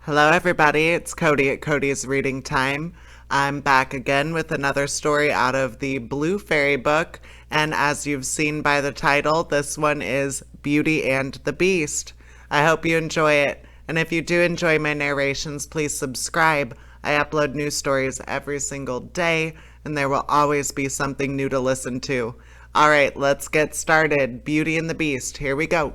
Hello, everybody. It's Cody at Cody's Reading Time. I'm back again with another story out of the Blue Fairy book. And as you've seen by the title, this one is Beauty and the Beast. I hope you enjoy it. And if you do enjoy my narrations, please subscribe. I upload new stories every single day, and there will always be something new to listen to. All right, let's get started. Beauty and the Beast. Here we go.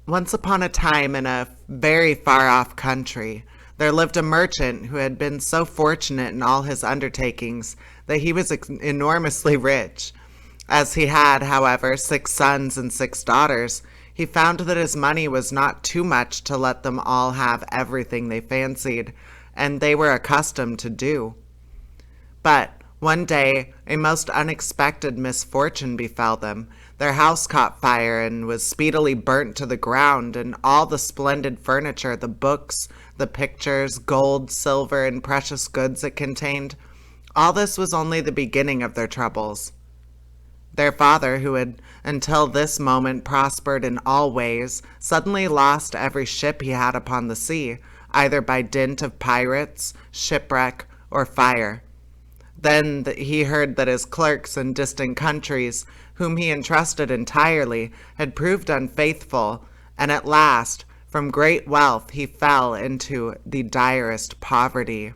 Once upon a time, in a very far off country, there lived a merchant who had been so fortunate in all his undertakings that he was enormously rich. As he had, however, 6 sons and 6 daughters, he found that his money was not too much to let them all have everything they fancied, and they were accustomed to do. But one day a most unexpected misfortune befell them. Their house caught fire and was speedily burnt to the ground, and all the splendid furniture, the books, the pictures, gold, silver, and precious goods it contained, all this was only the beginning of their troubles. Their father, who had until this moment prospered in all ways, suddenly lost every ship he had upon the sea, either by dint of pirates, shipwreck, or fire. Then he heard that his clerks in distant countries, whom he entrusted entirely, had proved unfaithful, and at last, from great wealth, he fell into the direst poverty.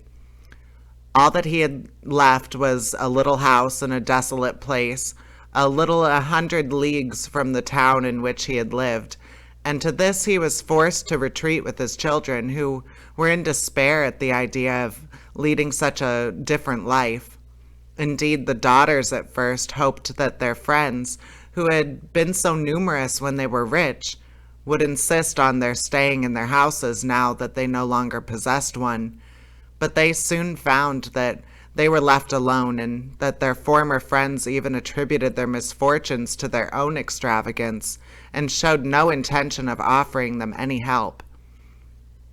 All that he had left was a little house in a desolate place, a 100 leagues from the town in which he had lived, and to this he was forced to retreat with his children, who were in despair at the idea of leading such a different life. Indeed, the daughters at first hoped that their friends, who had been so numerous when they were rich, would insist on their staying in their houses now that they no longer possessed one. But they soon found that they were left alone, and that their former friends even attributed their misfortunes to their own extravagance, and showed no intention of offering them any help.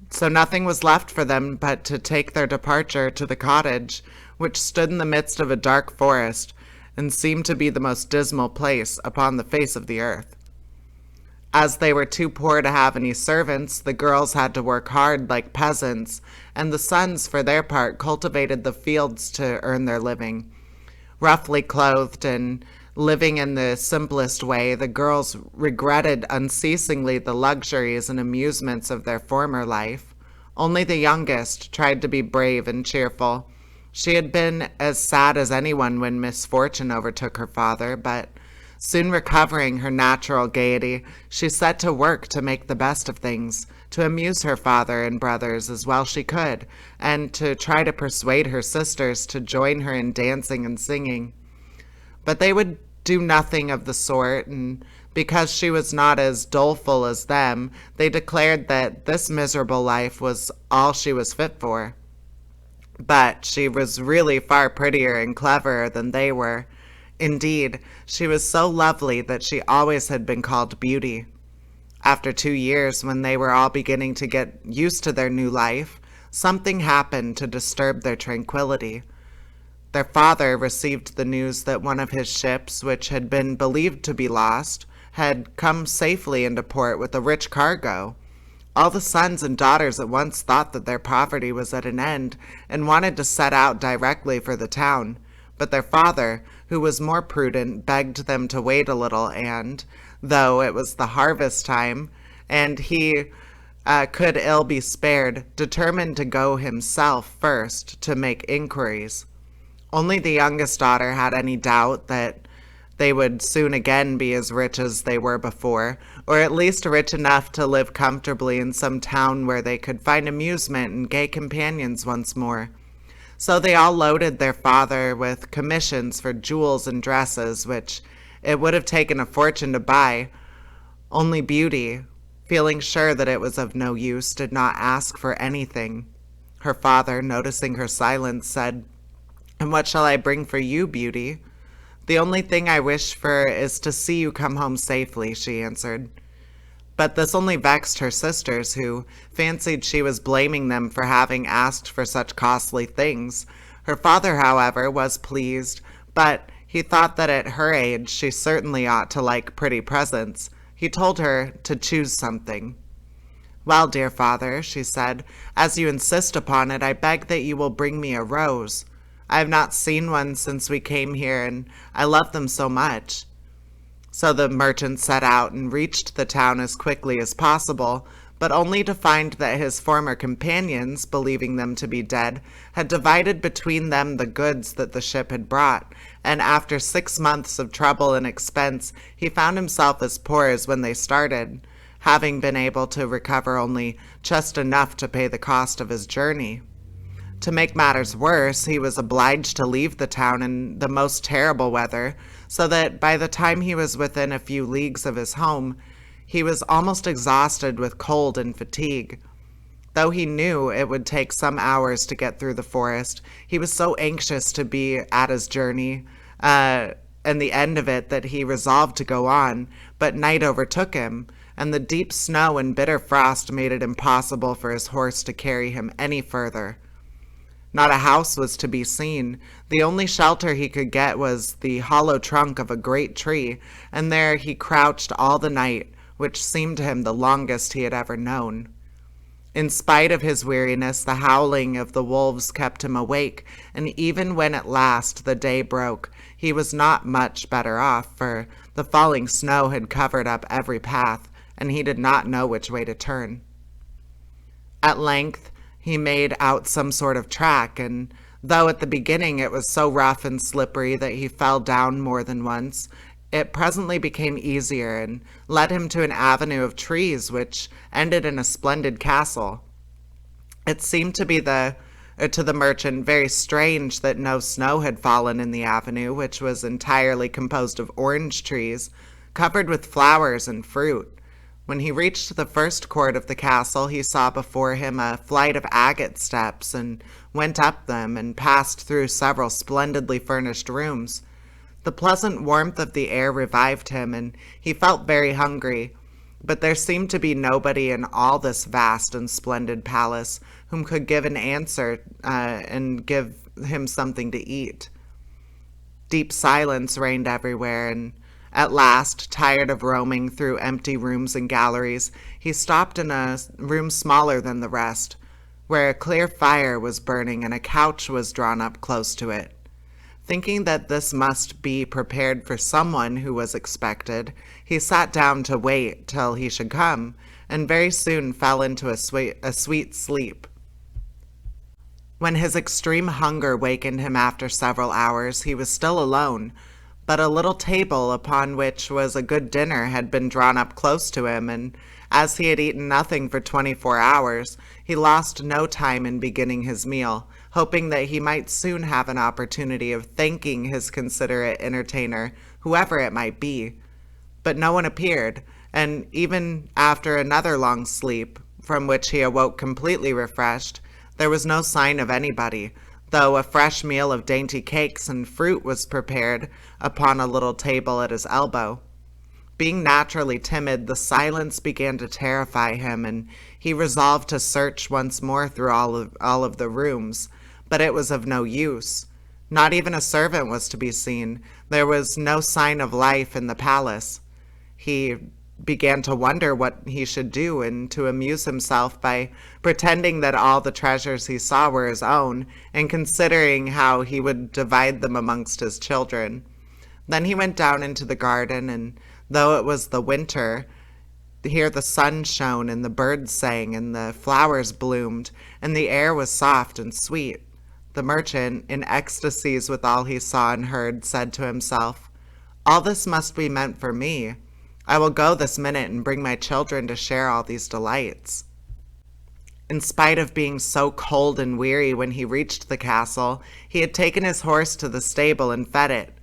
So nothing was left for them but to take their departure to the cottage, which stood in the midst of a dark forest, and seemed to be the most dismal place upon the face of the earth. As they were too poor to have any servants, the girls had to work hard like peasants, and the sons, for their part, cultivated the fields to earn their living. Roughly clothed and living in the simplest way, the girls regretted unceasingly the luxuries and amusements of their former life. Only the youngest tried to be brave and cheerful. She had been as sad as anyone when misfortune overtook her father, but soon recovering her natural gaiety, she set to work to make the best of things, to amuse her father and brothers as well she could, and to try to persuade her sisters to join her in dancing and singing. But they would do nothing of the sort, and because she was not as doleful as them, they declared that this miserable life was all she was fit for. But she was really far prettier and cleverer than they were. Indeed, she was so lovely that she always had been called Beauty. After 2 years, when they were all beginning to get used to their new life, something happened to disturb their tranquility. Their father received the news that one of his ships, which had been believed to be lost, had come safely into port with a rich cargo. All the sons and daughters at once thought that their poverty was at an end, and wanted to set out directly for the town. But their father, who was more prudent, begged them to wait a little, and, though it was the harvest time, and he could ill be spared, determined to go himself first to make inquiries. Only the youngest daughter had any doubt that they would soon again be as rich as they were before, or at least rich enough to live comfortably in some town where they could find amusement and gay companions once more. So they all loaded their father with commissions for jewels and dresses, which it would have taken a fortune to buy. Only Beauty, feeling sure that it was of no use, did not ask for anything. Her father, noticing her silence, said, "And what shall I bring for you, Beauty?" "The only thing I wish for is to see you come home safely," she answered. But this only vexed her sisters, who fancied she was blaming them for having asked for such costly things. Her father, however, was pleased, but he thought that at her age she certainly ought to like pretty presents. He told her to choose something. "Well, dear father," she said, "as you insist upon it, I beg that you will bring me a rose. I have not seen one since we came here, and I love them so much." So the merchant set out and reached the town as quickly as possible, but only to find that his former companions, believing them to be dead, had divided between them the goods that the ship had brought, and after 6 months of trouble and expense, he found himself as poor as when they started, having been able to recover only just enough to pay the cost of his journey. To make matters worse, he was obliged to leave the town in the most terrible weather, so that by the time he was within a few leagues of his home, he was almost exhausted with cold and fatigue. Though he knew it would take some hours to get through the forest, he was so anxious to be at his journey and the end of it that he resolved to go on, but night overtook him, and the deep snow and bitter frost made it impossible for his horse to carry him any further. Not a house was to be seen. The only shelter he could get was the hollow trunk of a great tree, and there he crouched all the night, which seemed to him the longest he had ever known. In spite of his weariness, the howling of the wolves kept him awake, and even when at last the day broke, he was not much better off, for the falling snow had covered up every path, and he did not know which way to turn. At length, he made out some sort of track, and though at the beginning it was so rough and slippery that he fell down more than once, it presently became easier and led him to an avenue of trees which ended in a splendid castle. It seemed to the merchant very strange that no snow had fallen in the avenue, which was entirely composed of orange trees, covered with flowers and fruit. When he reached the first court of the castle, he saw before him a flight of agate steps, and went up them and passed through several splendidly furnished rooms. The pleasant warmth of the air revived him, and he felt very hungry, but there seemed to be nobody in all this vast and splendid palace whom could give an answer and give him something to eat. Deep silence reigned everywhere, and at last, tired of roaming through empty rooms and galleries, he stopped in a room smaller than the rest, where a clear fire was burning and a couch was drawn up close to it. Thinking that this must be prepared for someone who was expected, he sat down to wait till he should come, and very soon fell into a sweet sleep. When his extreme hunger wakened him after several hours, he was still alone, but a little table upon which was a good dinner had been drawn up close to him, and as he had eaten nothing for 24 hours, he lost no time in beginning his meal, hoping that he might soon have an opportunity of thanking his considerate entertainer, whoever it might be. But no one appeared, and even after another long sleep, from which he awoke completely refreshed, there was no sign of anybody, though a fresh meal of dainty cakes and fruit was prepared upon a little table at his elbow. Being naturally timid, the silence began to terrify him, and he resolved to search once more through all of the rooms, but it was of no use. Not even a servant was to be seen. There was no sign of life in the palace. He began to wonder what he should do, and to amuse himself by pretending that all the treasures he saw were his own, and considering how he would divide them amongst his children. Then he went down into the garden, and though it was the winter, here the sun shone, and the birds sang, and the flowers bloomed, and the air was soft and sweet. The merchant, in ecstasies with all he saw and heard, said to himself, "All this must be meant for me. I will go this minute and bring my children to share all these delights." In spite of being so cold and weary when he reached the castle, he had taken his horse to the stable and fed it.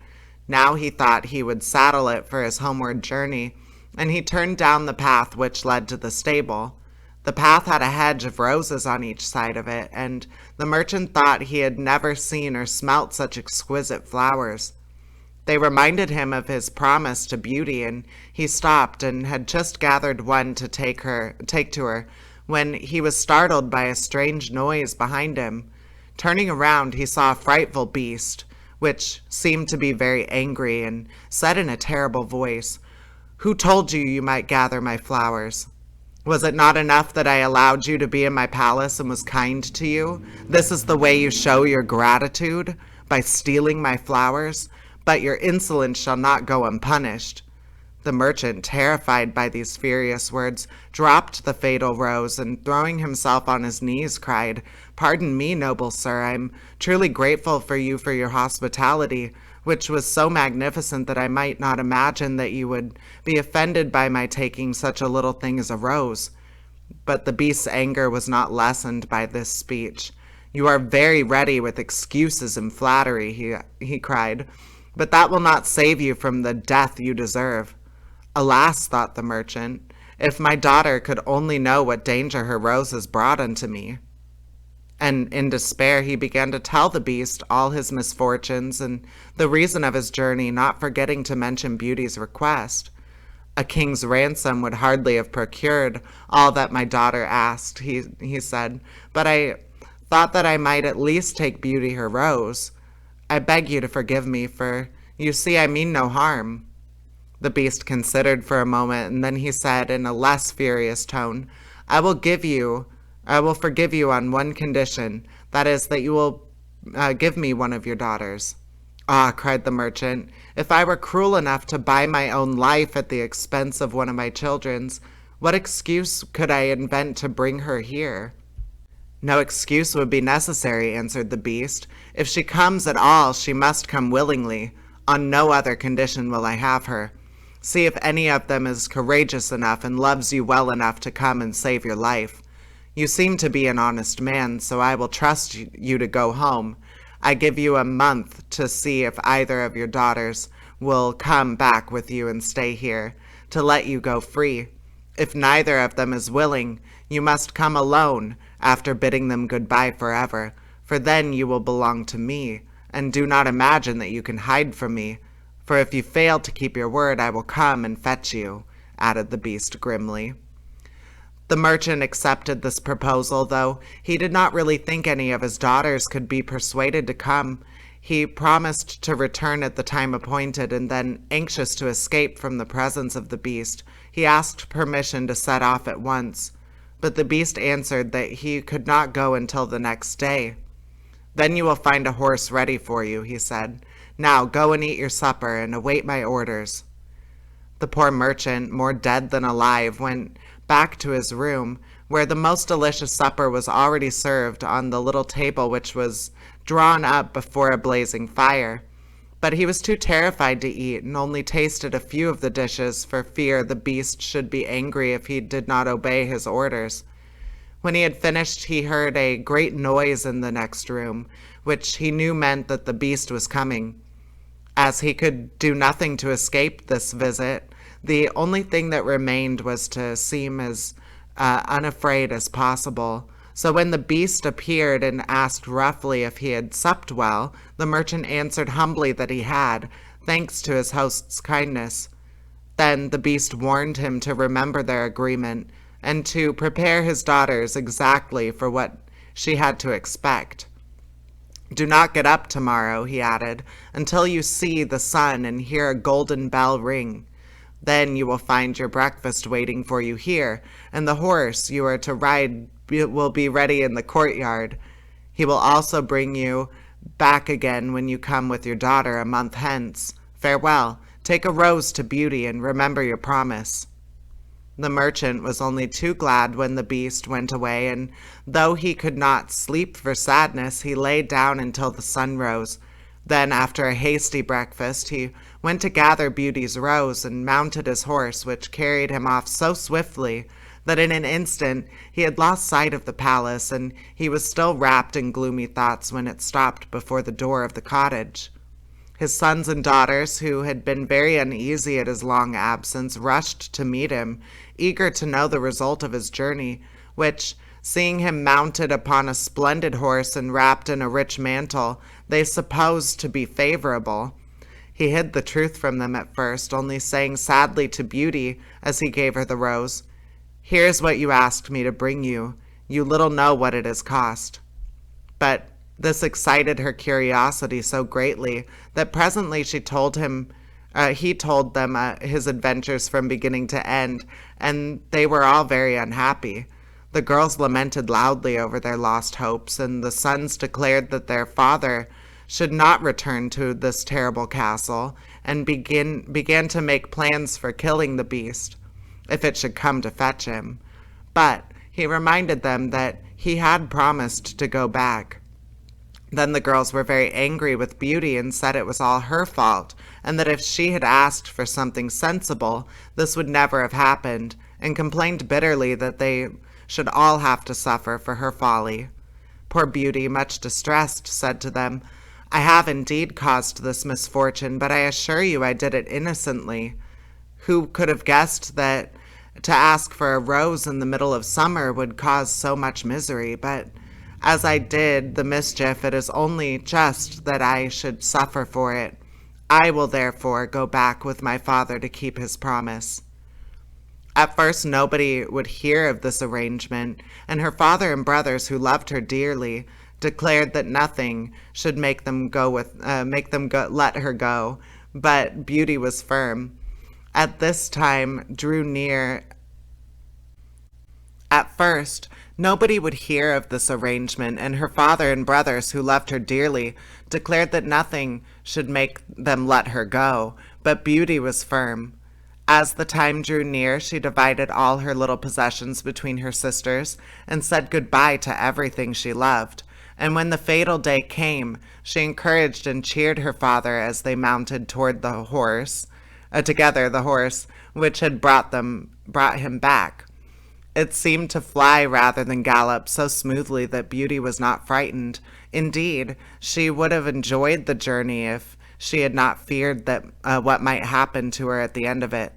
Now he thought he would saddle it for his homeward journey, and he turned down the path which led to the stable. The path had a hedge of roses on each side of it, and the merchant thought he had never seen or smelt such exquisite flowers. They reminded him of his promise to Beauty, and he stopped and had just gathered one to take to her, when he was startled by a strange noise behind him. Turning around, he saw a frightful beast, which seemed to be very angry, and said in a terrible voice, "Who told you you might gather my flowers?" Was it not enough that I allowed you to be in my palace and was kind to you? This is the way you show your gratitude, by stealing my flowers? But your insolence shall not go unpunished." The merchant, terrified by these furious words, dropped the fatal rose and, throwing himself on his knees, cried, "Pardon me, noble sir, I am truly grateful for your hospitality, which was so magnificent that I might not imagine that you would be offended by my taking such a little thing as a rose." But the beast's anger was not lessened by this speech. "You are very ready with excuses and flattery," he cried, "but that will not save you from the death you deserve." "Alas," thought the merchant, "if my daughter could only know what danger her rose has brought unto me." And in despair he began to tell the beast all his misfortunes and the reason of his journey, not forgetting to mention Beauty's request. "A king's ransom would hardly have procured all that my daughter asked," he said, "but I thought that I might at least take Beauty her rose. I beg you to forgive me, for you see I mean no harm." The beast considered for a moment, and then he said in a less furious tone, I will forgive you on one condition, that is, that you will give me one of your daughters." "Ah," cried the merchant, "if I were cruel enough to buy my own life at the expense of one of my children's, what excuse could I invent to bring her here?" "No excuse would be necessary," answered the beast. "If she comes at all, she must come willingly. On no other condition will I have her. See if any of them is courageous enough and loves you well enough to come and save your life. You seem to be an honest man, so I will trust you to go home. I give you a month to see if either of your daughters will come back with you and stay here, to let you go free. If neither of them is willing, you must come alone, after bidding them goodbye forever, for then you will belong to me, and do not imagine that you can hide from me, for if you fail to keep your word, I will come and fetch you," added the beast grimly. The merchant accepted this proposal, though he did not really think any of his daughters could be persuaded to come. He promised to return at the time appointed, and then, anxious to escape from the presence of the beast, he asked permission to set off at once. But the beast answered that he could not go until the next day. "Then you will find a horse ready for you," he said. "Now go and eat your supper and await my orders." The poor merchant, more dead than alive, went back to his room, where the most delicious supper was already served on the little table which was drawn up before a blazing fire. But he was too terrified to eat, and only tasted a few of the dishes for fear the beast should be angry if he did not obey his orders. When he had finished, he heard a great noise in the next room, which he knew meant that the beast was coming. As he could do nothing to escape this visit, the only thing that remained was to seem as unafraid as possible. So when the beast appeared and asked roughly if he had supped well, the merchant answered humbly that he had, thanks to his host's kindness. Then the beast warned him to remember their agreement, and to prepare his daughters exactly for what she had to expect. "Do not get up tomorrow," he added, "until you see the sun and hear a golden bell ring. Then you will find your breakfast waiting for you here, and the horse you are to ride will be ready in the courtyard. He will also bring you back again when you come with your daughter a month hence. Farewell. Take a rose to Beauty and remember your promise." The merchant was only too glad when the beast went away, and though he could not sleep for sadness, he lay down until the sun rose. Then, after a hasty breakfast, he went to gather Beauty's rose and mounted his horse, which carried him off so swiftly that in an instant he had lost sight of the palace, and he was still wrapped in gloomy thoughts when it stopped before the door of the cottage. His sons and daughters, who had been very uneasy at his long absence, rushed to meet him, eager to know the result of his journey, which, seeing him mounted upon a splendid horse and wrapped in a rich mantle, they supposed to be favorable. He hid the truth from them at first, only saying sadly to Beauty, as he gave her the rose, "Here's what you asked me to bring you. You little know what it has cost." But this excited her curiosity so greatly that presently she told him He told them his adventures from beginning to end, and they were all very unhappy. The girls lamented loudly over their lost hopes, and the sons declared that their father should not return to this terrible castle, and began to make plans for killing the beast, if it should come to fetch him. But he reminded them that he had promised to go back. Then the girls were very angry with Beauty and said it was all her fault, and that if she had asked for something sensible, this would never have happened, and complained bitterly that they should all have to suffer for her folly. Poor Beauty, much distressed, said to them, "I have indeed caused this misfortune, but I assure you I did it innocently. Who could have guessed that to ask for a rose in the middle of summer would cause so much misery? But as I did the mischief, it is only just that I should suffer for it. I will therefore go back with my father to keep his promise." At first nobody would hear of this arrangement, and her father and brothers, who loved her dearly, declared that nothing should make them let her go. But Beauty was firm. At this time drew near. At first nobody would hear of this arrangement, and her father and brothers, who loved her dearly, declared that nothing should make them let her go. But Beauty was firm. As the time drew near, she divided all her little possessions between her sisters and said goodbye to everything she loved. And when the fatal day came, she encouraged and cheered her father as they mounted toward the horse, the horse which had brought him back. It seemed to fly rather than gallop so smoothly that Beauty was not frightened. Indeed, she would have enjoyed the journey if she had not feared that what might happen to her at the end of it.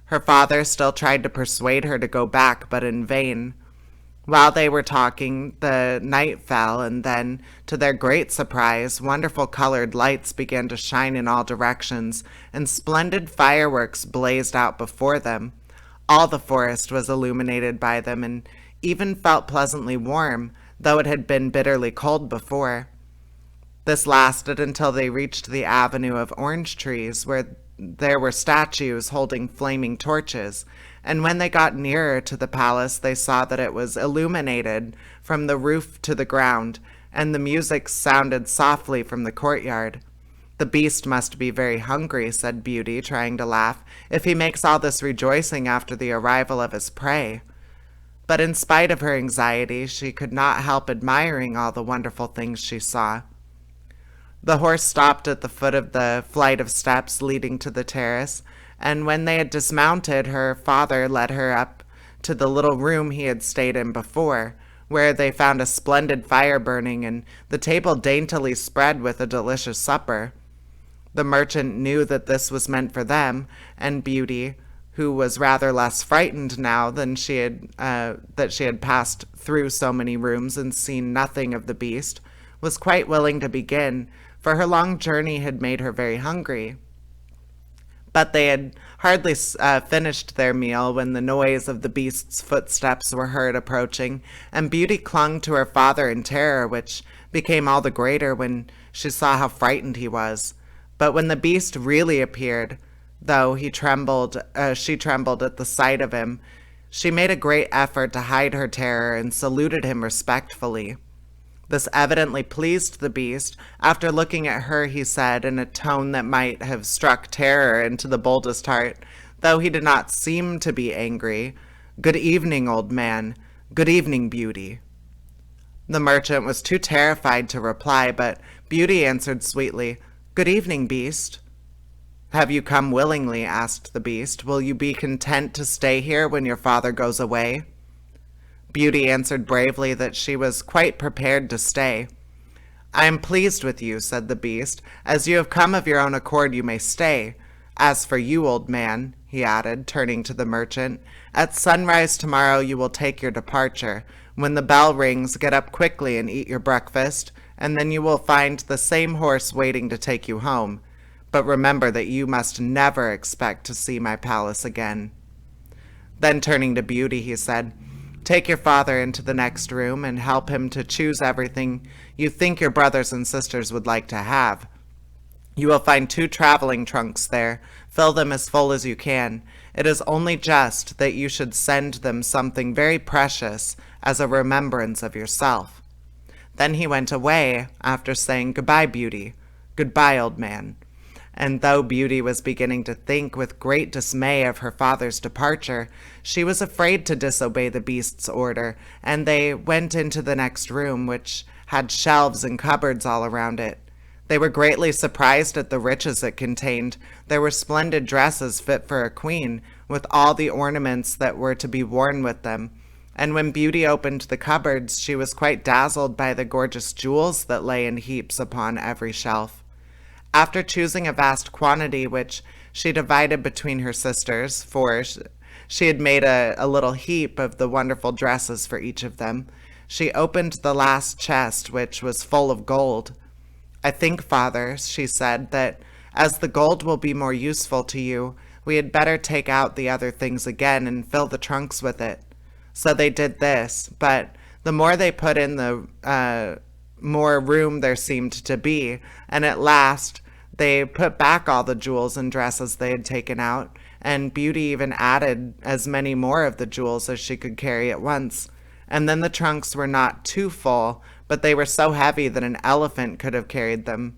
Her father still tried to persuade her to go back, but in vain. While they were talking, the night fell, and then, to their great surprise, wonderful colored lights began to shine in all directions, and splendid fireworks blazed out before them. All the forest was illuminated by them, and even felt pleasantly warm, though it had been bitterly cold before. This lasted until they reached the avenue of orange trees, where there were statues holding flaming torches, and when they got nearer to the palace they saw that it was illuminated from the roof to the ground, and the music sounded softly from the courtyard. "The beast must be very hungry," said Beauty, trying to laugh, "if he makes all this rejoicing after the arrival of his prey." But in spite of her anxiety, she could not help admiring all the wonderful things she saw. The horse stopped at the foot of the flight of steps leading to the terrace, and when they had dismounted, her father led her up to the little room he had stayed in before, where they found a splendid fire burning and the table daintily spread with a delicious supper. The merchant knew that this was meant for them, and Beauty, who was rather less frightened now than that she had passed through so many rooms and seen nothing of the beast, was quite willing to begin, for her long journey had made her very hungry. But they had hardly finished their meal when the noise of the beast's footsteps were heard approaching, and Beauty clung to her father in terror, which became all the greater when she saw how frightened he was. But when the beast really appeared, though she trembled at the sight of him, she made a great effort to hide her terror and saluted him respectfully. This evidently pleased the beast. After looking at her, he said, in a tone that might have struck terror into the boldest heart, though he did not seem to be angry, "Good evening, old man. Good evening, Beauty." The merchant was too terrified to reply, but Beauty answered sweetly, "Good evening, beast." "Have you come willingly?" asked the beast. "Will you be content to stay here when your father goes away?" Beauty answered bravely that she was quite prepared to stay. "I am pleased with you," said the beast. "As you have come of your own accord, you may stay. As for you, old man," he added, turning to the merchant, "at sunrise tomorrow you will take your departure. When the bell rings, get up quickly and eat your breakfast, and then you will find the same horse waiting to take you home. But remember that you must never expect to see my palace again." Then turning to Beauty, he said, "Take your father into the next room and help him to choose everything you think your brothers and sisters would like to have. You will find 2 traveling trunks there. Fill them as full as you can. It is only just that you should send them something very precious as a remembrance of yourself." Then he went away after saying, "Goodbye, Beauty. Goodbye, old man." And though Beauty was beginning to think with great dismay of her father's departure, she was afraid to disobey the beast's order, and they went into the next room, which had shelves and cupboards all around it. They were greatly surprised at the riches it contained. There were splendid dresses fit for a queen, with all the ornaments that were to be worn with them. And when Beauty opened the cupboards, she was quite dazzled by the gorgeous jewels that lay in heaps upon every shelf. After choosing a vast quantity, which she divided between her sisters, for she had made a little heap of the wonderful dresses for each of them, she opened the last chest, which was full of gold. "I think, father," she said, "that as the gold will be more useful to you, we had better take out the other things again and fill the trunks with it." So they did this, but the more they put in, the more room there seemed to be, and at last they put back all the jewels and dresses they had taken out, and Beauty even added as many more of the jewels as she could carry at once. And then the trunks were not too full, but they were so heavy that an elephant could have carried them.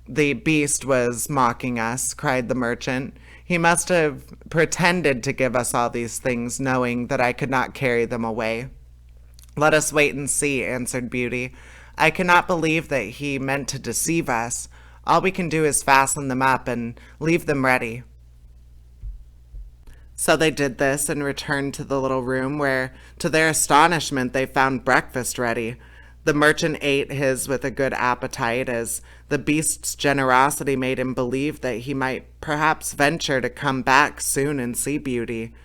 "The beast was mocking us," cried the merchant. "He must have pretended to give us all these things, knowing that I could not carry them away." "Let us wait and see," answered Beauty. "I cannot believe that he meant to deceive us. All we can do is fasten them up and leave them ready." So they did this and returned to the little room where, to their astonishment, they found breakfast ready. The merchant ate his with a good appetite, as the beast's generosity made him believe that he might perhaps venture to come back soon and see Beauty.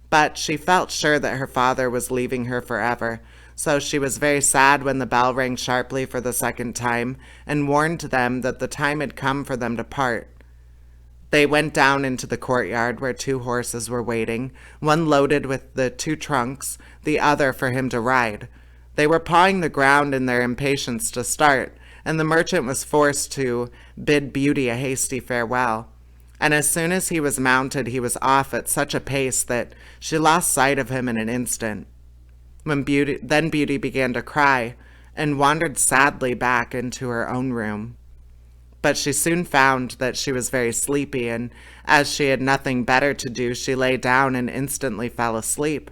But she felt sure that her father was leaving her forever, so she was very sad when the bell rang sharply for the second time and warned them that the time had come for them to part. They went down into the courtyard where 2 horses were waiting, one loaded with the 2 trunks, the other for him to ride. They were pawing the ground in their impatience to start, and the merchant was forced to bid Beauty a hasty farewell. And as soon as he was mounted, he was off at such a pace that she lost sight of him in an instant. Then Beauty began to cry, and wandered sadly back into her own room. But she soon found that she was very sleepy, and as she had nothing better to do, she lay down and instantly fell asleep.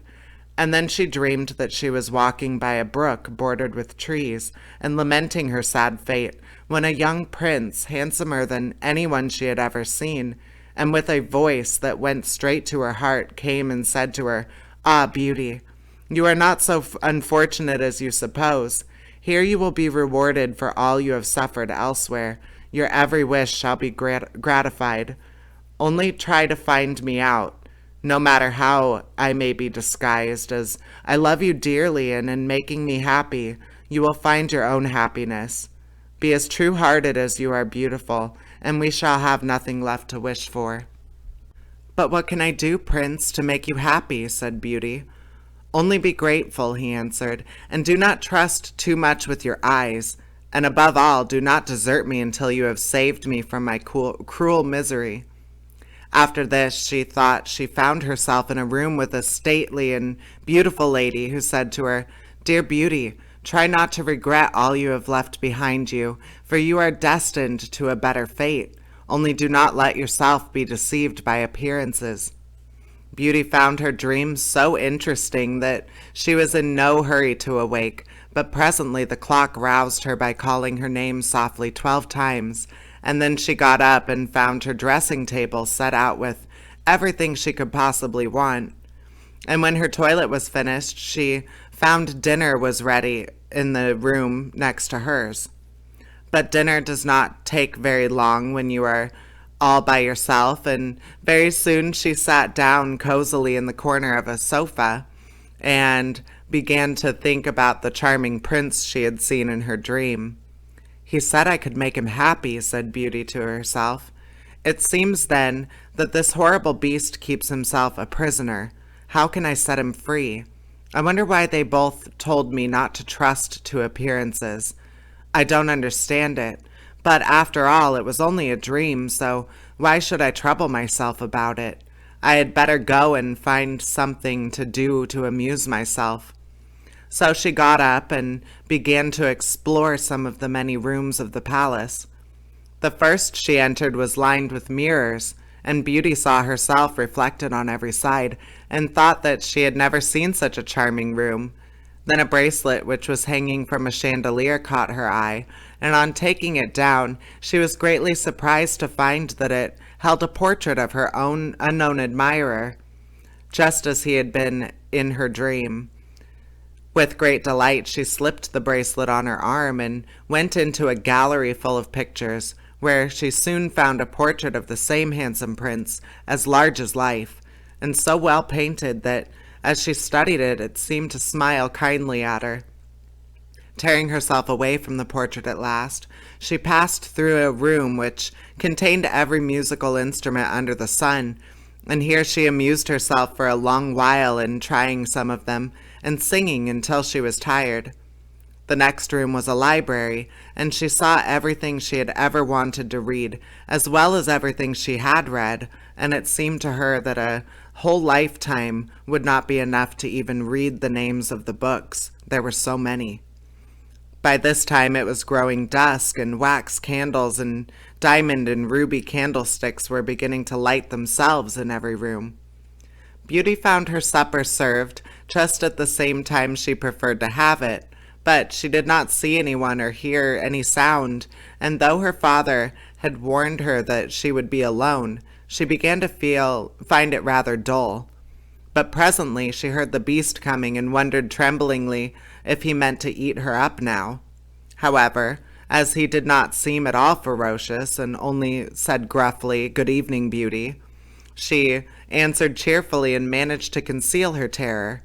And then she dreamed that she was walking by a brook bordered with trees, and lamenting her sad fate, when a young prince, handsomer than anyone she had ever seen, and with a voice that went straight to her heart, came and said to her, "Ah, Beauty, you are not so unfortunate as you suppose. Here you will be rewarded for all you have suffered elsewhere. Your every wish shall be gratified. Only try to find me out, no matter how I may be disguised, as I love you dearly, and in making me happy, you will find your own happiness. Be as true-hearted as you are beautiful, and we shall have nothing left to wish for." "But what can I do, Prince, to make you happy?" said Beauty. "Only be grateful," he answered, "and do not trust too much with your eyes. And above all, do not desert me until you have saved me from my cruel misery." After this, she thought she found herself in a room with a stately and beautiful lady who said to her, "Dear Beauty, try not to regret all you have left behind you, for you are destined to a better fate. Only do not let yourself be deceived by appearances." Beauty found her dreams so interesting that she was in no hurry to awake, but presently the clock roused her by calling her name softly 12 times, and then she got up and found her dressing table set out with everything she could possibly want. And when her toilet was finished, she found dinner was ready in the room next to hers. But dinner does not take very long when you are all by yourself, and very soon she sat down cozily in the corner of a sofa and began to think about the charming prince she had seen in her dream. "He said I could make him happy," said Beauty to herself. "It seems then that this horrible beast keeps himself a prisoner. How can I set him free? I wonder why they both told me not to trust to appearances. I don't understand it, But after all, it was only a dream, so why should I trouble myself about it? I had better go and find something to do to amuse myself. So she got up and began to explore some of the many rooms of the palace. The first she entered was lined with mirrors, and Beauty saw herself reflected on every side, and thought that she had never seen such a charming room. Then a bracelet which was hanging from a chandelier caught her eye, and on taking it down, she was greatly surprised to find that it held a portrait of her own unknown admirer, just as he had been in her dream. With great delight, she slipped the bracelet on her arm and went into a gallery full of pictures, where she soon found a portrait of the same handsome prince, as large as life, and so well painted that as she studied it, it seemed to smile kindly at her. Tearing herself away from the portrait at last, she passed through a room which contained every musical instrument under the sun, and here she amused herself for a long while in trying some of them, and singing until she was tired. The next room was a library, and she saw everything she had ever wanted to read, as well as everything she had read, and it seemed to her that a whole lifetime would not be enough to even read the names of the books. There were so many. By this time it was growing dusk, and wax candles and diamond and ruby candlesticks were beginning to light themselves in every room. Beauty found her supper served just at the same time she preferred to have it, but she did not see anyone or hear any sound, and though her father had warned her that she would be alone, she began to find it rather dull. But presently she heard the beast coming and wondered tremblingly if he meant to eat her up now. However, as he did not seem at all ferocious and only said gruffly, "Good evening, Beauty," she answered cheerfully and managed to conceal her terror.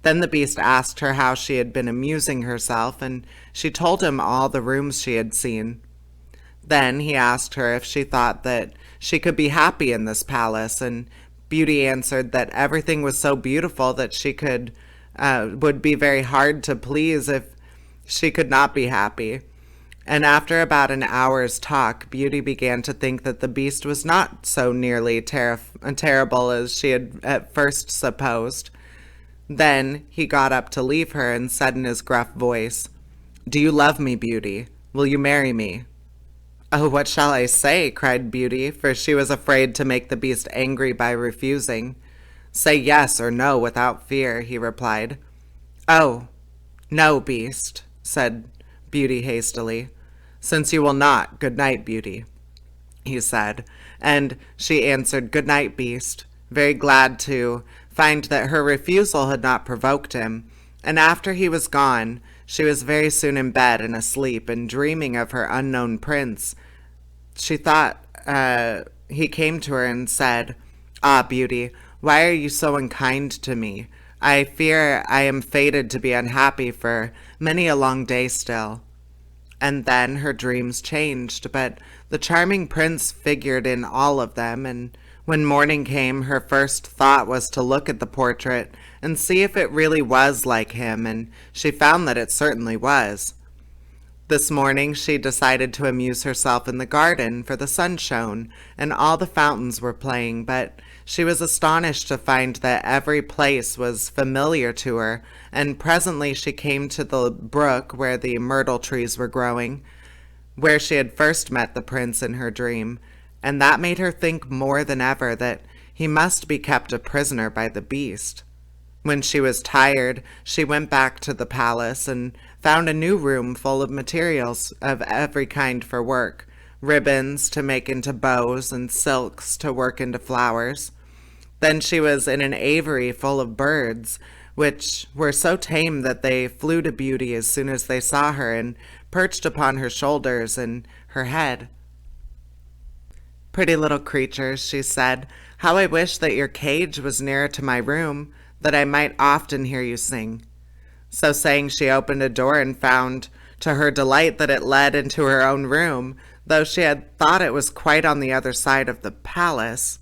Then the beast asked her how she had been amusing herself, and she told him all the rooms she had seen. Then he asked her if she thought that she could be happy in this palace, and Beauty answered that everything was so beautiful that she would be very hard to please if she could not be happy. And after about an hour's talk, Beauty began to think that the beast was not so nearly terrible as she had at first supposed. Then he got up to leave her and said in his gruff voice, "Do you love me, Beauty? Will you marry me?" "Oh, what shall I say?" cried Beauty, for she was afraid to make the beast angry by refusing. "Say yes or no without fear," he replied. "Oh, no, beast," said Beauty hastily. "Since you will not, good night, Beauty," he said, and she answered, "Good night, beast," very glad to find that her refusal had not provoked him. And after he was gone, she was very soon in bed and asleep and dreaming of her unknown prince. She thought he came to her and said, "Ah, Beauty, why are you so unkind to me? I fear I am fated to be unhappy for many a long day still." And then her dreams changed, but the charming prince figured in all of them, and when morning came, her first thought was to look at the portrait and see if it really was like him, and she found that it certainly was. This morning she decided to amuse herself in the garden, for the sun shone, and all the fountains were playing, but she was astonished to find that every place was familiar to her, and presently she came to the brook where the myrtle trees were growing, where she had first met the prince in her dream, and that made her think more than ever that he must be kept a prisoner by the beast. When she was tired, she went back to the palace and found a new room full of materials of every kind for work, ribbons to make into bows and silks to work into flowers. Then she was in an aviary full of birds, which were so tame that they flew to Beauty as soon as they saw her and perched upon her shoulders and her head. "Pretty little creatures," she said, "how I wish that your cage was nearer to my room, that I might often hear you sing." So saying, she opened a door and found, to her delight, that it led into her own room, though she had thought it was quite on the other side of the palace.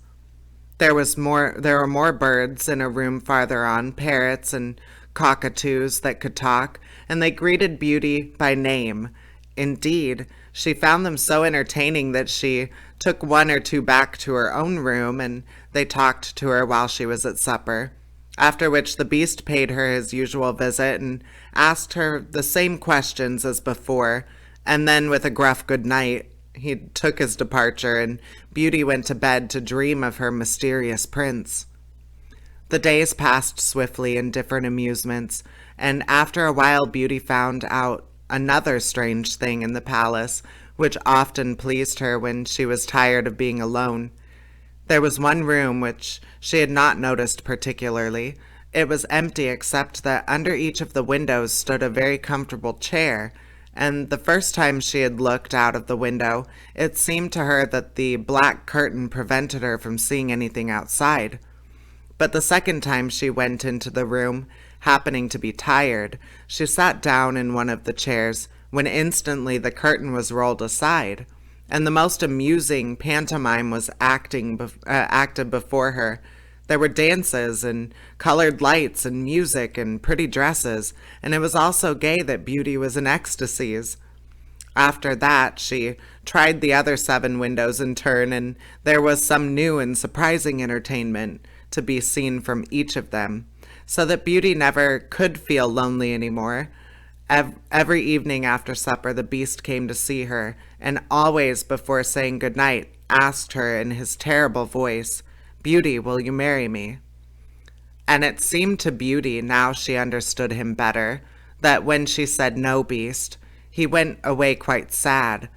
There were more birds in a room farther on, parrots and cockatoos that could talk, and they greeted Beauty by name. Indeed, She found them so entertaining that she took one or two back to her own room, and they talked to her while she was at supper. After which the beast paid her his usual visit and asked her the same questions as before, and then with a gruff good night, he took his departure, and Beauty went to bed to dream of her mysterious prince. The days passed swiftly in different amusements, and after a while Beauty found out another strange thing in the palace, which often pleased her when she was tired of being alone. There was one room which she had not noticed particularly. It was empty except that under each of the windows stood a very comfortable chair, and the first time she had looked out of the window, it seemed to her that the black curtain prevented her from seeing anything outside. But the second time she went into the room, happening to be tired, she sat down in one of the chairs when instantly the curtain was rolled aside, and the most amusing pantomime was acted before her. There were dances and colored lights and music and pretty dresses, and it was all so gay that Beauty was in ecstasies. After that, she tried the other 7 windows in turn, and there was some new and surprising entertainment to be seen from each of them, so that Beauty never could feel lonely anymore. Every evening after supper, the beast came to see her, and always before saying good night, asked her in his terrible voice, "Beauty, will you marry me?" And it seemed to Beauty, now she understood him better, that when she said no, beast, he went away quite sad.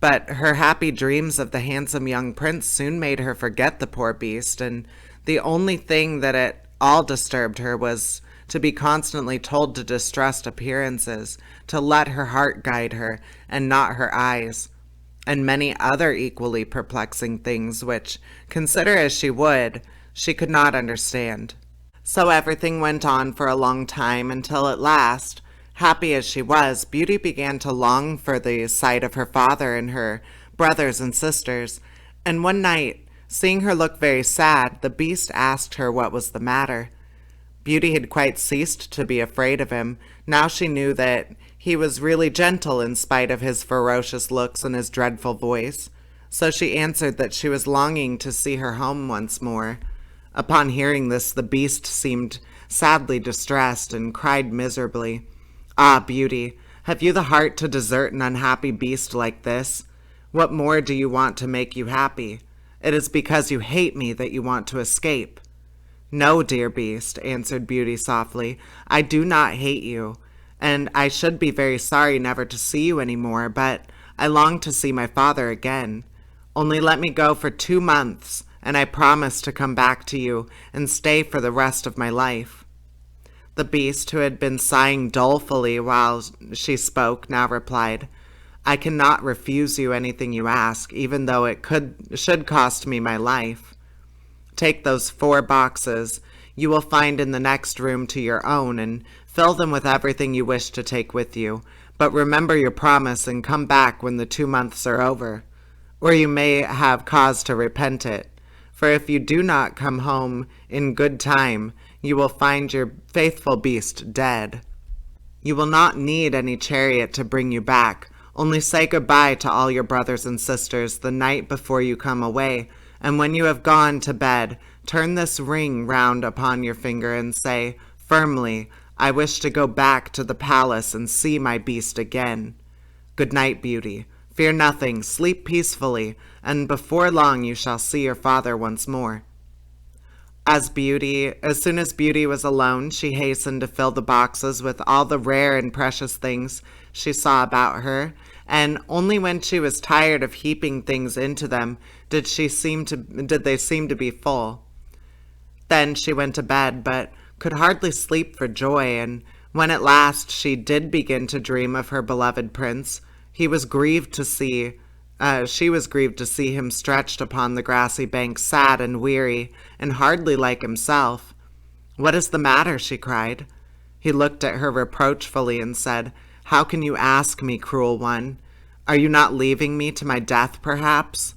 But her happy dreams of the handsome young prince soon made her forget the poor beast, and the only thing that at all disturbed her was to be constantly told to distrust appearances, to let her heart guide her, and not her eyes, and many other equally perplexing things which, consider as she would, she could not understand. So everything went on for a long time until at last, happy as she was, Beauty began to long for the sight of her father and her brothers and sisters, and one night, seeing her look very sad, the beast asked her what was the matter. Beauty had quite ceased to be afraid of him. Now she knew that he was really gentle in spite of his ferocious looks and his dreadful voice. So she answered that she was longing to see her home once more. Upon hearing this, the beast seemed sadly distressed and cried miserably, "Ah, Beauty, have you the heart to desert an unhappy beast like this? What more do you want to make you happy? It is because you hate me that you want to escape." "No, dear beast," answered Beauty softly, "I do not hate you, and I should be very sorry never to see you any more, but I long to see my father again. Only let me go for 2 months, and I promise to come back to you and stay for the rest of my life." The beast, who had been sighing dolefully while she spoke, now replied, "I cannot refuse you anything you ask, even though it should cost me my life. Take those 4 boxes you will find in the next room to your own, and fill them with everything you wish to take with you. But remember your promise and come back when the 2 months are over, or you may have cause to repent it. For if you do not come home in good time, you will find your faithful beast dead. You will not need any chariot to bring you back. Only say goodbye to all your brothers and sisters the night before you come away, and when you have gone to bed, turn this ring round upon your finger and say, firmly, 'I wish to go back to the palace and see my beast again.' Good night, Beauty. Fear nothing, sleep peacefully, and before long you shall see your father once more." As soon as Beauty was alone, she hastened to fill the boxes with all the rare and precious things she saw about her, and only when she was tired of heaping things into them did they seem to be full. Then she went to bed, but could hardly sleep for joy, and when at last she did begin to dream of her beloved prince, she was grieved to see him stretched upon the grassy bank, sad and weary, and hardly like himself. "What is the matter?" she cried. He looked at her reproachfully and said, "How can you ask me, cruel one? Are you not leaving me to my death, perhaps?"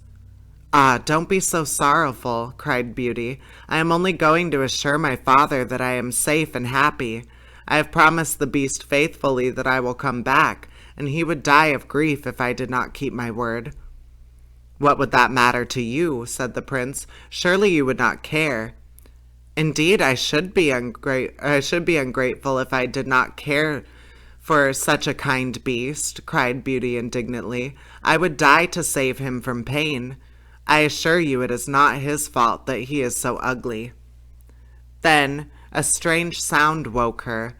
"Ah, don't be so sorrowful," cried Beauty. "I am only going to assure my father that I am safe and happy. I have promised the beast faithfully that I will come back, and he would die of grief if I did not keep my word." "What would that matter to you?" said the prince. "Surely you would not care." "Indeed, I should be ungrateful if I did not care for such a kind beast," cried Beauty indignantly. "I would die to save him from pain. I assure you it is not his fault that he is so ugly." Then a strange sound woke her.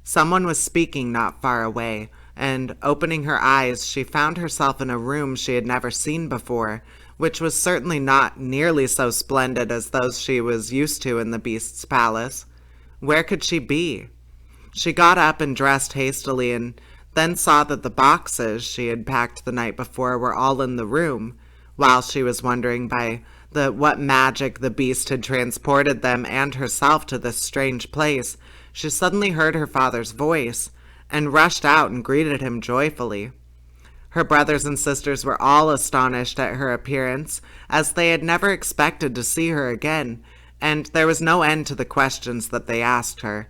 Someone was speaking not far away, and opening her eyes, she found herself in a room she had never seen before, which was certainly not nearly so splendid as those she was used to in the beast's palace. Where could she be? She got up and dressed hastily, and then saw that the boxes she had packed the night before were all in the room. While she was wondering by what magic the beast had transported them and herself to this strange place, she suddenly heard her father's voice, and rushed out and greeted him joyfully. Her brothers and sisters were all astonished at her appearance, as they had never expected to see her again, and there was no end to the questions that they asked her.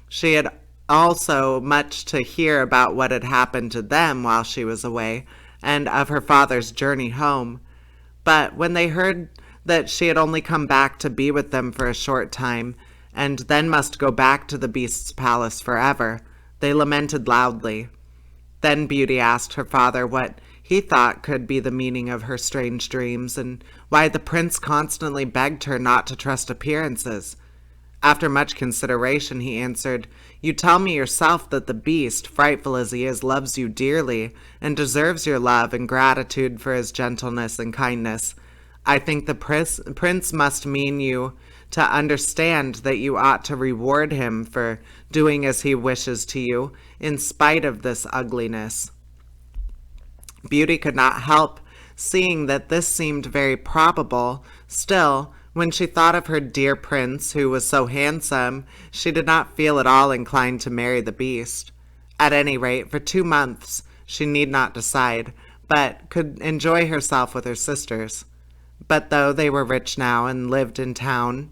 She had also much to hear about what had happened to them while she was away, and of her father's journey home. But when they heard that she had only come back to be with them for a short time, and then must go back to the beast's palace forever, they lamented loudly. Then Beauty asked her father what he thought could be the meaning of her strange dreams, and why the prince constantly begged her not to trust appearances. After much consideration, he answered, "You tell me yourself that the beast, frightful as he is, loves you dearly, and deserves your love and gratitude for his gentleness and kindness. I think the prince must mean you to understand that you ought to reward him for doing as he wishes to you, in spite of this ugliness." Beauty could not help seeing that this seemed very probable. Still, when she thought of her dear prince, who was so handsome, she did not feel at all inclined to marry the beast. At any rate, for 2 months she need not decide, but could enjoy herself with her sisters. But though they were rich now and lived in town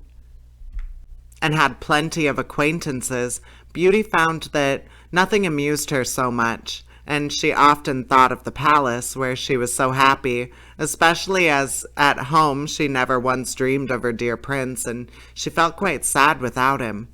and had plenty of acquaintances, Beauty found that nothing amused her so much, and she often thought of the palace where she was so happy, especially as at home she never once dreamed of her dear prince, and she felt quite sad without him.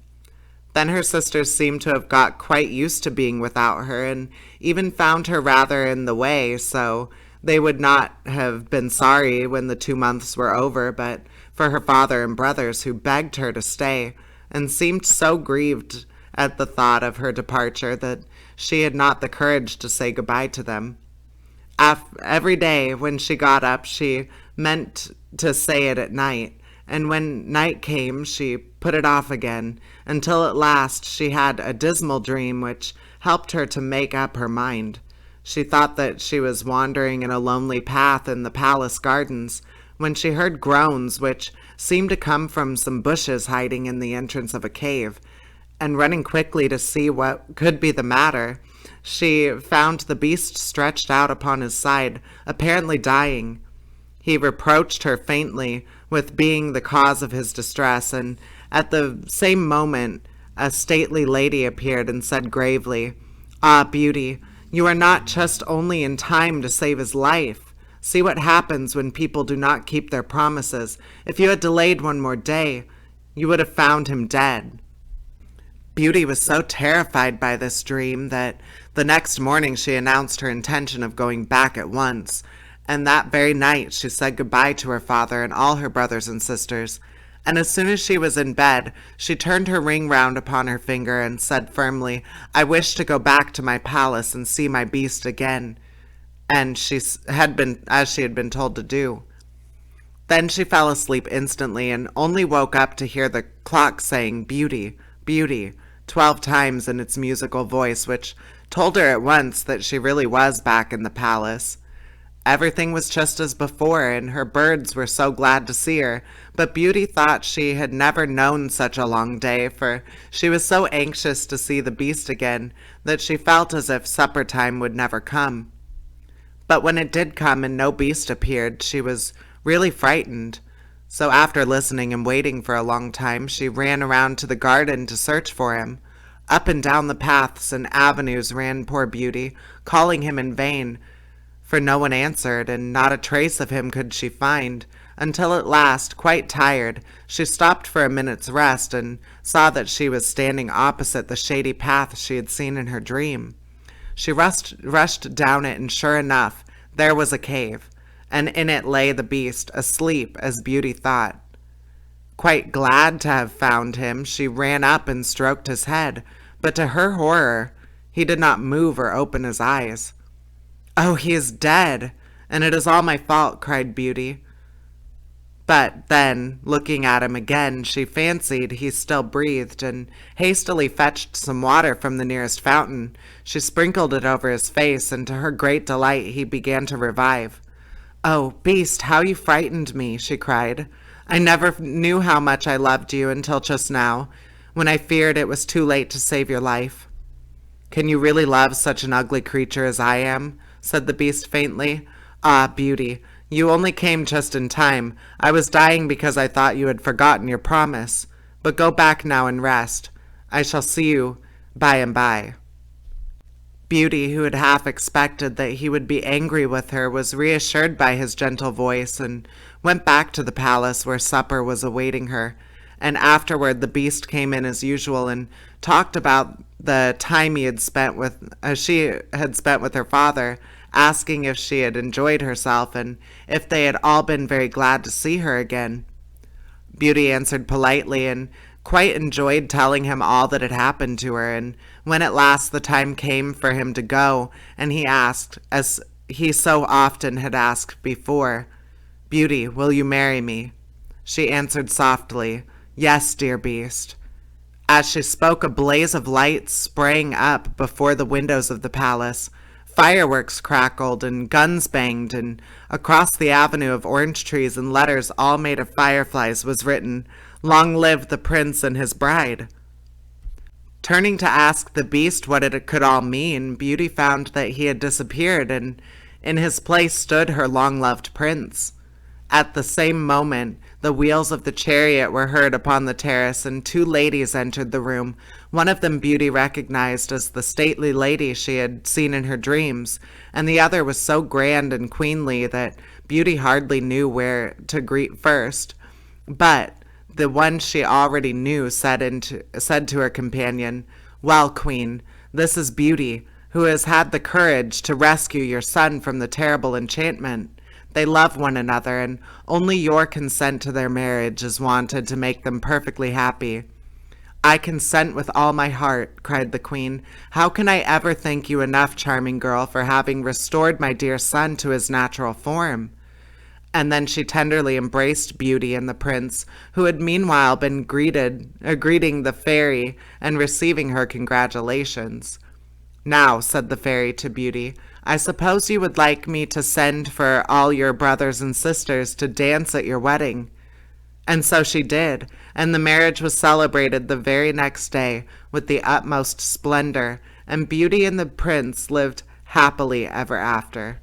Then her sisters seemed to have got quite used to being without her, and even found her rather in the way, so they would not have been sorry when the 2 months were over, but for her father and brothers, who begged her to stay, and seemed so grieved at the thought of her departure that she had not the courage to say goodbye to them. Every day when she got up, she meant to say it at night, and when night came, she put it off again, until at last she had a dismal dream which helped her to make up her mind. She thought that she was wandering in a lonely path in the palace gardens, when she heard groans which seemed to come from some bushes hiding in the entrance of a cave, and running quickly to see what could be the matter, she found the beast stretched out upon his side, apparently dying. He reproached her faintly with being the cause of his distress, and at the same moment a stately lady appeared and said gravely, "Ah, Beauty, you are not just only in time to save his life. See what happens when people do not keep their promises. If you had delayed 1 more day, you would have found him dead." Beauty was so terrified by this dream that the next morning she announced her intention of going back at once, and that very night she said goodbye to her father and all her brothers and sisters, and as soon as she was in bed, she turned her ring round upon her finger and said firmly, "I wish to go back to my palace and see my beast again," and as she had been told to do. Then she fell asleep instantly and only woke up to hear the clock saying, "Beauty, Beauty," 12 times in its musical voice, which told her at once that she really was back in the palace. Everything was just as before, and her birds were so glad to see her, but Beauty thought she had never known such a long day, for she was so anxious to see the beast again that she felt as if supper time would never come. But when it did come and no beast appeared, she was really frightened. So after listening and waiting for a long time, she ran around to the garden to search for him. Up and down the paths and avenues ran poor Beauty, calling him in vain, for no one answered, and not a trace of him could she find, until at last, quite tired, she stopped for a minute's rest and saw that she was standing opposite the shady path she had seen in her dream. She rushed down it, and sure enough, there was a cave, and in it lay the beast, asleep, as Beauty thought. Quite glad to have found him, she ran up and stroked his head, but to her horror, he did not move or open his eyes. "Oh, he is dead, and it is all my fault," cried Beauty. But then, looking at him again, she fancied he still breathed, and hastily fetched some water from the nearest fountain. She sprinkled it over his face, and to her great delight he began to revive. "Oh, beast, how you frightened me," she cried. "I never knew how much I loved you until just now, when I feared it was too late to save your life." "Can you really love such an ugly creature as I am?" said the beast faintly. "Ah, Beauty, you only came just in time. I was dying because I thought you had forgotten your promise. But go back now and rest. I shall see you by and by." Beauty, who had half expected that he would be angry with her, was reassured by his gentle voice and went back to the palace where supper was awaiting her. And afterward the beast came in as usual and talked about the time she had spent with her father, asking if she had enjoyed herself and if they had all been very glad to see her again. Beauty answered politely and quite enjoyed telling him all that had happened to her, and when at last the time came for him to go, and he asked, as he so often had asked before, "Beauty, will you marry me?" She answered softly, "Yes, dear beast." As she spoke, a blaze of light sprang up before the windows of the palace. Fireworks crackled and guns banged, and across the avenue of orange trees in letters all made of fireflies was written, "Long live the prince and his bride." Turning to ask the beast what it could all mean, Beauty found that he had disappeared, and in his place stood her long-loved prince. At the same moment, the wheels of the chariot were heard upon the terrace, and two ladies entered the room. One of them Beauty recognized as the stately lady she had seen in her dreams, and the other was so grand and queenly that Beauty hardly knew where to greet first. But the one she already knew said to her companion, "Well, Queen, this is Beauty, who has had the courage to rescue your son from the terrible enchantment. They love one another, and only your consent to their marriage is wanted to make them perfectly happy." "I consent with all my heart," cried the queen. "How can I ever thank you enough, charming girl, for having restored my dear son to his natural form?" And then she tenderly embraced Beauty and the prince, who had meanwhile been greeting the fairy and receiving her congratulations. "Now," said the fairy to Beauty, "I suppose you would like me to send for all your brothers and sisters to dance at your wedding." And so she did, and the marriage was celebrated the very next day with the utmost splendor, and Beauty and the prince lived happily ever after.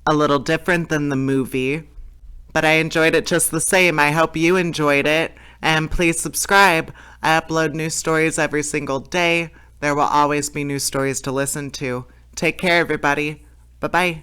A little different than the movie, but I enjoyed it just the same. I hope you enjoyed it, and please subscribe. I upload new stories every single day. There will always be new stories to listen to. Take care, everybody. Bye-bye.